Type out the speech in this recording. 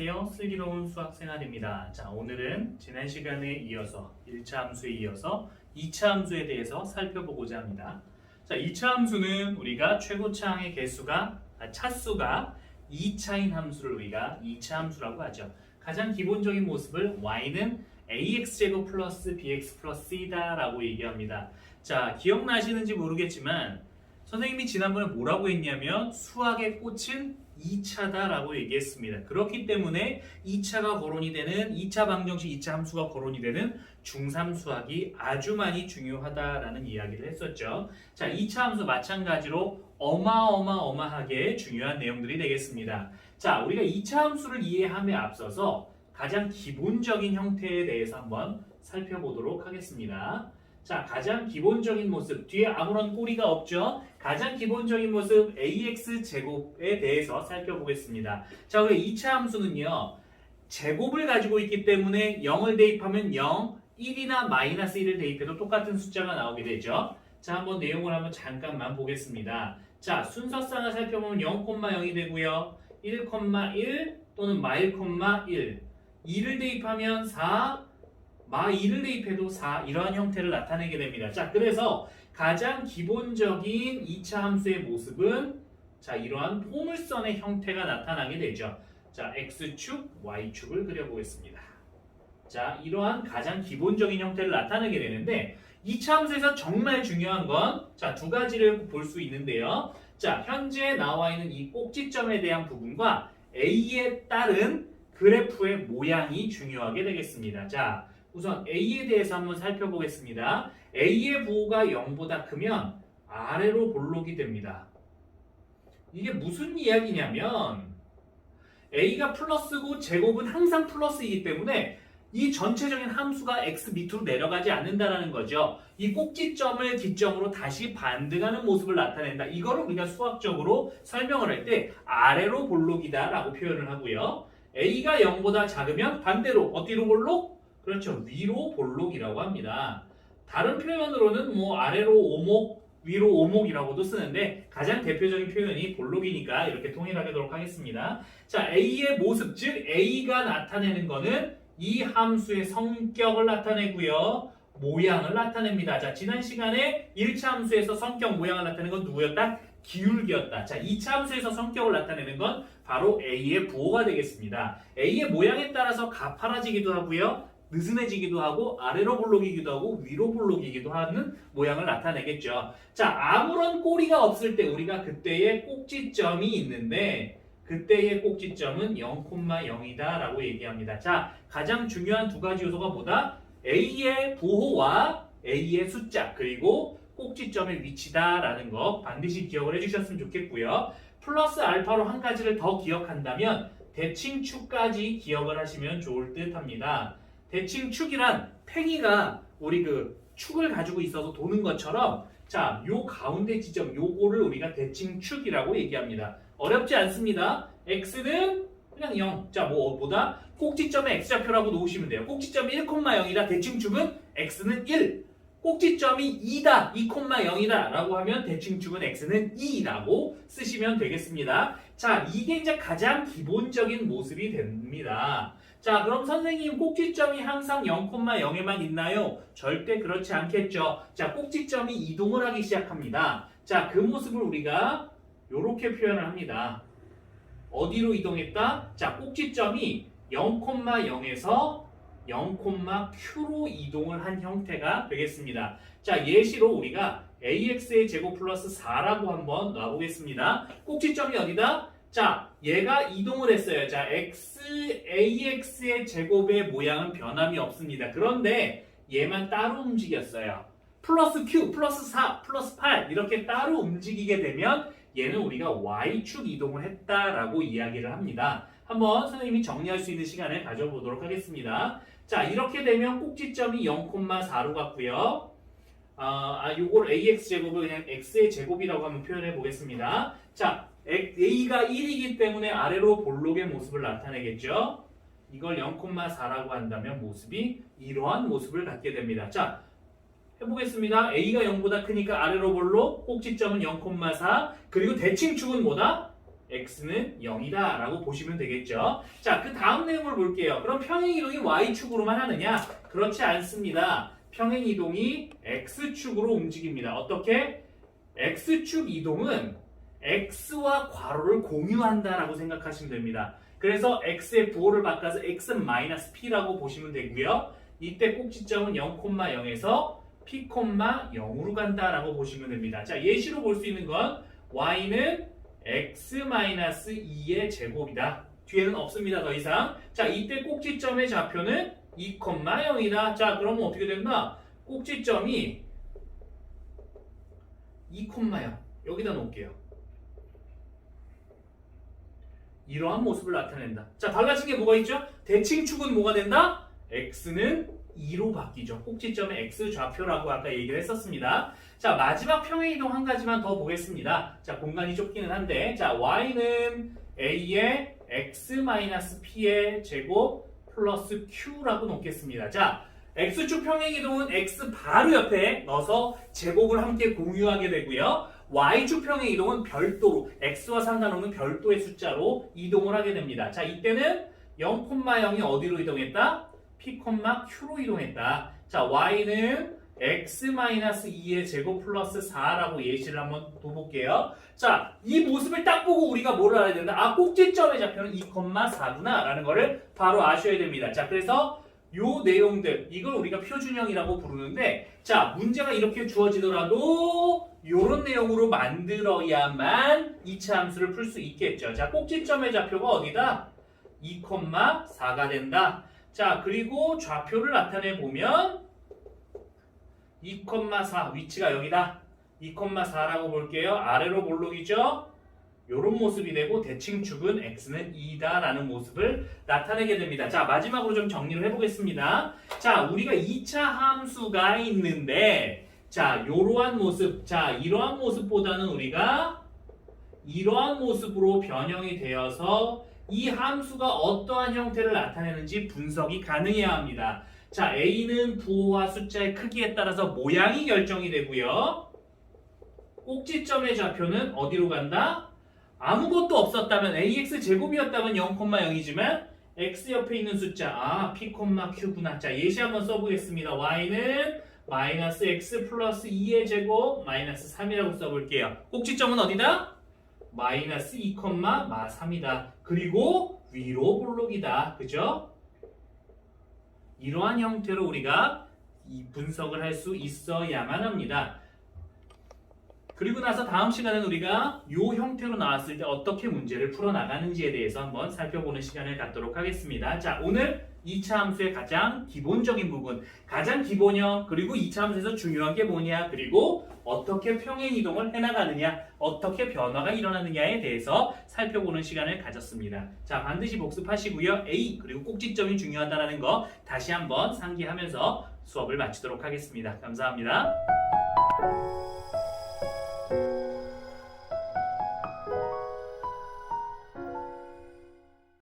안녕하세요. 슬기로운 수학생활입니다. 자, 오늘은 지난 시간에 이어서 1차 함수에 이어서 2차 함수에 대해서 살펴보고자 합니다. 자, 2차 함수는 우리가 최고차항의 차수가 2차인 함수를 우리가 2차 함수라고 하죠. 가장 기본적인 모습을 y는 ax제곱 플러스 bx 플러스 c다 라고 얘기합니다. 자, 기억나시는지 모르겠지만 선생님이 지난번에 뭐라고 했냐면 수학의 꽃은 2차다 라고 얘기했습니다. 그렇기 때문에 2차가 거론이 되는 2차 방정식 2차 함수가 거론이 되는 중3 수학이 아주 많이 중요하다라는 이야기를 했었죠. 자, 2차 함수 마찬가지로 어마어마하게 중요한 내용들이 되겠습니다. 자, 우리가 2차 함수를 이해함에 앞서서 가장 기본적인 형태에 대해서 한번 살펴보도록 하겠습니다. 자, 가장 기본적인 모습, 뒤에 아무런 꼬리가 없죠? 가장 기본적인 모습 ax제곱에 대해서 살펴보겠습니다. 자, 우리가 2차 함수는요, 제곱을 가지고 있기 때문에 0을 대입하면 0, 1이나 마이너스 1을 대입해도 똑같은 숫자가 나오게 되죠. 자, 한번 내용을 한번 잠깐만 보겠습니다. 자, 순서상을 살펴보면 0,0이 되고요. 1,1 또는 마1,1 2를 대입하면 4, 마2를 대입해도 4 이러한 형태를 나타내게 됩니다. 자, 그래서 가장 기본적인 2차 함수의 모습은 자, 이러한 포물선의 형태가 나타나게 되죠. 자, x축, y축을 그려보겠습니다. 자, 이러한 가장 기본적인 형태를 나타내게 되는데 2차 함수에서 정말 중요한 건 자, 두 가지를 볼 수 있는데요. 자, 현재 나와 있는 이 꼭지점에 대한 부분과 a에 따른 그래프의 모양이 중요하게 되겠습니다. 자, 우선 A에 대해서 한번 살펴보겠습니다. A의 부호가 0보다 크면 아래로 볼록이 됩니다. 이게 무슨 이야기냐면 A가 플러스고 제곱은 항상 플러스이기 때문에 이 전체적인 함수가 x 밑으로 내려가지 않는다는 거죠. 이 꼭지점을 기점으로 다시 반등하는 모습을 나타낸다. 이거를 우리가 수학적으로 설명을 할 때 아래로 볼록이다 라고 표현을 하고요. A가 0보다 작으면 반대로 어디로 볼록? 그렇죠. 위로 볼록이라고 합니다. 다른 표현으로는 뭐 아래로 오목, 위로 오목이라고도 쓰는데 가장 대표적인 표현이 볼록이니까 이렇게 통일하도록 하겠습니다. 자, A의 모습, 즉 A가 나타내는 거는 이 함수의 성격을 나타내고요. 모양을 나타냅니다. 자, 지난 시간에 1차 함수에서 성격, 모양을 나타내는 건 누구였다? 기울기였다. 자, 2차 함수에서 성격을 나타내는 건 바로 A의 부호가 되겠습니다. A의 모양에 따라서 가파라지기도 하고요. 느슨해지기도 하고 아래로 볼록이기도 하고 위로 볼록이기도 하는 모양을 나타내겠죠. 자, 아무런 꼬리가 없을 때 우리가 그때의 꼭지점이 있는데 그때의 꼭지점은 0,0이다 라고 얘기합니다. 자, 가장 중요한 두 가지 요소가 뭐다? A의 부호와 A의 숫자 그리고 꼭지점의 위치다 라는 거 반드시 기억을 해주셨으면 좋겠고요. 플러스 알파로 한 가지를 더 기억한다면 대칭축까지 기억을 하시면 좋을 듯 합니다. 대칭축이란 팽이가 우리 그 축을 가지고 있어서 도는 것처럼 자, 요 가운데 지점 요거를 우리가 대칭축이라고 얘기합니다. 어렵지 않습니다. x는 그냥 0. 자, 뭐다? 꼭지점에 x좌표라고 놓으시면 돼요. 꼭지점이 1,0이다. 대칭축은 x는 1. 꼭지점이 2다. 2,0이다 라고 하면 대칭축은 x는 2라고 쓰시면 되겠습니다. 자, 이게 이제 가장 기본적인 모습이 됩니다. 자, 그럼 선생님 꼭지점이 항상 0,0에만 있나요? 절대 그렇지 않겠죠. 자, 꼭지점이 이동을 하기 시작합니다. 자, 그 모습을 우리가 이렇게 표현을 합니다. 어디로 이동했다? 자, 꼭지점이 0,0에서 0,q로 이동을 한 형태가 되겠습니다. 자, 예시로 우리가 ax의 제곱 플러스 4라고 한번 놔보겠습니다. 꼭지점이 어디다? 자, 얘가 이동을 했어요. 자, ax의 제곱의 모양은 변함이 없습니다. 그런데 얘만 따로 움직였어요. 플러스 q, 플러스 4, 플러스 8 이렇게 따로 움직이게 되면 얘는 우리가 y축 이동을 했다라고 이야기를 합니다. 한번 선생님이 정리할 수 있는 시간을 가져보도록 하겠습니다. 자, 이렇게 되면 꼭지점이 0,4로 갔고요. 요걸 ax제곱을 그냥 x의 제곱이라고 한번 표현해 보겠습니다. 자, a가 1이기 때문에 아래로 볼록의 모습을 나타내겠죠. 이걸 0,4라고 한다면 모습이 이러한 모습을 갖게 됩니다. 자, 해보겠습니다. a가 0보다 크니까 아래로 볼록, 꼭지점은 0,4 그리고 대칭축은 뭐다? x는 0이다 라고 보시면 되겠죠. 자, 그 다음 내용을 볼게요. 그럼 평행이동이 y축으로만 하느냐? 그렇지 않습니다. 평행이동이 x축으로 움직입니다. 어떻게? x축 이동은 x와 괄호를 공유한다라고 생각하시면 됩니다. 그래서 x의 부호를 바꿔서 x-p라고 보시면 되고요. 이때 꼭지점은 0,0에서 p,0으로 간다라고 보시면 됩니다. 자, 예시로 볼 수 있는 건 y는 x-2의 제곱이다. 뒤에는 없습니다. 더 이상. 자, 이때 꼭지점의 좌표는 2,0이다. 자, 그러면 어떻게 된다? 꼭지점이 2,0 여기다 놓을게요. 이러한 모습을 나타낸다. 자, 달라진 게 뭐가 있죠? 대칭축은 뭐가 된다? x는 2로 바뀌죠. 꼭지점의 x 좌표라고 아까 얘기를 했었습니다. 자, 마지막 평행이동 한 가지만 더 보겠습니다. 자, 공간이 좁기는 한데, 자, y는 a의 x-p의 제곱 플러스 q라고 놓겠습니다. 자, x축 평행이동은 x 바로 옆에 넣어서 제곱을 함께 공유하게 되고요. y축 평행이동은 별도로 x와 상관없는 별도의 숫자로 이동을 하게 됩니다. 자, 이때는 0,0이 어디로 이동했다? p,q로 이동했다. 자, y는 x-2의 제곱 플러스 4라고 예시를 한번 둬볼게요. 자, 이 모습을 딱 보고 우리가 뭘 알아야 된다? 아, 꼭지점의 좌표는 2,4구나 라는 거를 바로 아셔야 됩니다. 자, 그래서 요 내용들, 이걸 우리가 표준형이라고 부르는데, 자, 문제가 이렇게 주어지더라도 요런 내용으로 만들어야만 2차 함수를 풀 수 있겠죠. 자, 꼭지점의 좌표가 어디다? 2,4가 된다. 자, 그리고 좌표를 나타내 보면 2,4 위치가 여기다. 2,4라고 볼게요. 아래로 볼록이죠? 요런 모습이 되고 대칭축은 x는 2다라는 모습을 나타내게 됩니다. 자, 마지막으로 좀 정리를 해보겠습니다. 자, 우리가 2차 함수가 있는데, 자, 요러한 모습, 자, 이러한 모습보다는 우리가 이러한 모습으로 변형이 되어서 이 함수가 어떠한 형태를 나타내는지 분석이 가능해야 합니다. 자, a는 부호와 숫자의 크기에 따라서 모양이 결정이 되고요. 꼭지점의 좌표는 어디로 간다? 아무것도 없었다면 ax 제곱이었다면 0,0이지만 x 옆에 있는 숫자, 아, p,q구나. 자, 예시 한번 써보겠습니다. y는 마이너스 x 플러스 2의 제곱 마이너스 3이라고 써볼게요. 꼭지점은 어디다? 마이너스 2,3이다. 그리고 위로 볼록이다. 그죠? 이러한 형태로 우리가 이 분석을 할 수 있어야만 합니다. 그리고 나서 다음 시간은 우리가 이 형태로 나왔을 때 어떻게 문제를 풀어나가는지에 대해서 한번 살펴보는 시간을 갖도록 하겠습니다. 자, 오늘 2차 함수의 가장 기본적인 부분, 가장 기본형, 그리고 2차 함수에서 중요한 게 뭐냐, 그리고 어떻게 평행이동을 해나가느냐, 어떻게 변화가 일어나느냐에 대해서 살펴보는 시간을 가졌습니다. 자, 반드시 복습하시고요. A, 그리고 꼭지점이 중요하다는 거 다시 한번 상기하면서 수업을 마치도록 하겠습니다. 감사합니다.